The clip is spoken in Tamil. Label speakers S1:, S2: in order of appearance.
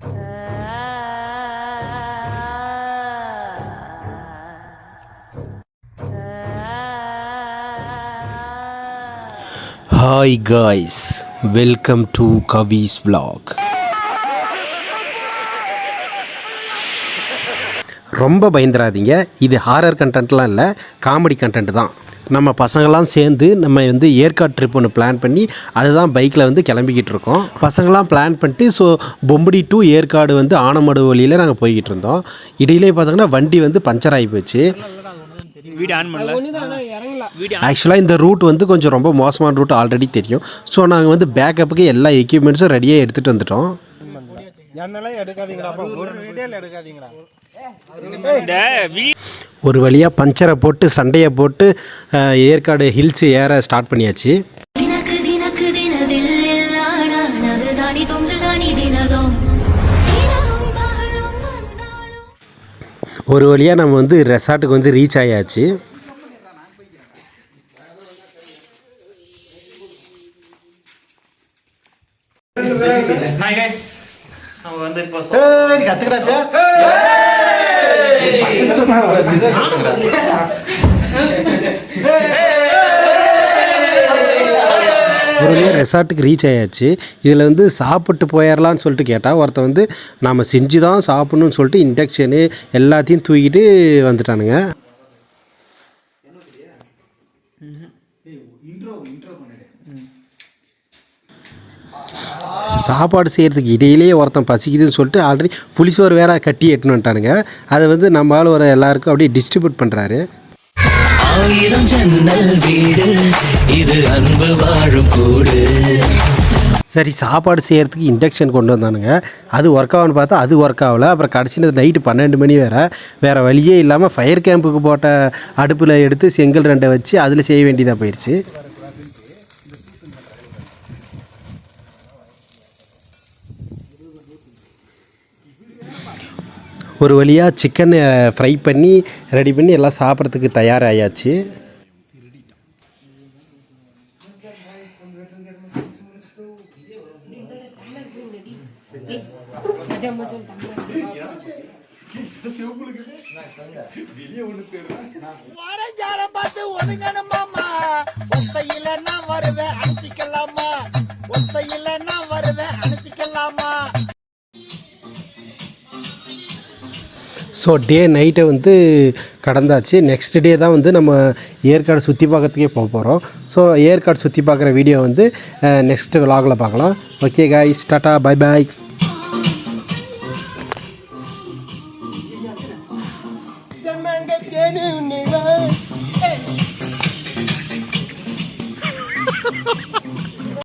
S1: Hi guys, welcome to Swiss vlog. ரொம்ப பயந்துடாதீங்க, இது ஹாரர் கண்டென்ட்லாம் இல்லை, காமெடி கண்டென்ட் தான். நம்ம பசங்களாம் சேர்ந்து நம்ம ஏற்காடு ட்ரிப் ஒன்று பிளான் பண்ணி அதுதான் பைக்கில் கிளம்பிக்கிட்டு இருக்கோம். பசங்களாம் பிளான் பண்ணிட்டு பொம்படி டு ஏற்காடு ஆனமடு வழியில் நாங்கள் போய்கிட்டு இருந்தோம். இடையிலே பார்த்தோங்கன்னா வண்டி பஞ்சர் ஆகி போச்சு. ஆக்சுவலாக இந்த ரூட் கொஞ்சம் ரொம்ப மோசமான ரூட் ஆல்ரெடி தெரியும். ஸோ நாங்கள் பேக்கப்புக்கு எல்லா எக்யூப்மெண்ட்ஸும் ரெடியாக எடுத்துகிட்டு வந்துட்டோம். ஒரு வழியாக பஞ்சரை போட்டு சண்டையை போட்டு ஏற்காடு ஹில்ஸ் ஏற ஸ்டார்ட் பண்ணியாச்சு. ஒரு வழியாக நம்ம ரெசார்ட்டுக்கு ரீச் ஆயாச்சு.
S2: ஹாய் गाइस, நம்ம இப்போ
S1: கத்துக்கடா ஒரு வழியாக ரெசார்ட்டுக்கு ரீச் ஆயாச்சு. இதில் சாப்பிட்டு போயிடலான்னு சொல்லிட்டு கேட்டால் ஒருத்தன் நாம் செஞ்சு தான் சாப்பிட்ணுன்னு சொல்லிட்டு இண்டக்ஷனு எல்லாத்தையும் தூக்கிட்டு வந்துட்டானுங்க. சாப்பாடு செய்கிறதுக்கு இடையிலேயே ஒருத்தன் பசிக்குதுன்னு சொல்லிட்டு ஆல்ரெடி புளிசோறு வேற கட்டி எட்டுன்னு வந்துட்டானுங்க. அதை நம்மளால் ஒரு எல்லாருக்கும் அப்படியே டிஸ்ட்ரிபியூட் பண்ணுறாரு. ஆயிரம் ஜன்னல் வீடு, இது அன்பு வாழும் கூடு. சரி, சாப்பாடு செய்கிறதுக்கு இண்டக்ஷன் கொண்டு வந்தானுங்க. அது ஒர்க் ஆகுன்னு பார்த்தா அது ஒர்க் ஆகலை. அப்புறம் கடைசியில் நைட்டு 12 மணி வேறு வழியே இல்லாமல் ஃபயர் கேம்புக்கு போட்ட அடுப்பில் எடுத்து செங்கல் 2 வச்சு அதில் செய்ய வேண்டியதாக போயிடுச்சு. ஒரு வழியாக சிக்கனை ஃப்ரை பண்ணி ரெடி பண்ணி எல்லாம் சாப்பிட்றதுக்கு தயாராகியாச்சு. So day நைட்டை கடந்தாச்சு. நெக்ஸ்ட் டே தான் நம்ம ஏற்காடு சுற்றி பார்க்கறதுக்கே போகிறோம். ஸோ ஏற்காடு சுற்றி பார்க்குற வீடியோ நெக்ஸ்ட் vlogல பார்க்கலாம். Okay guys, tata, bye bye.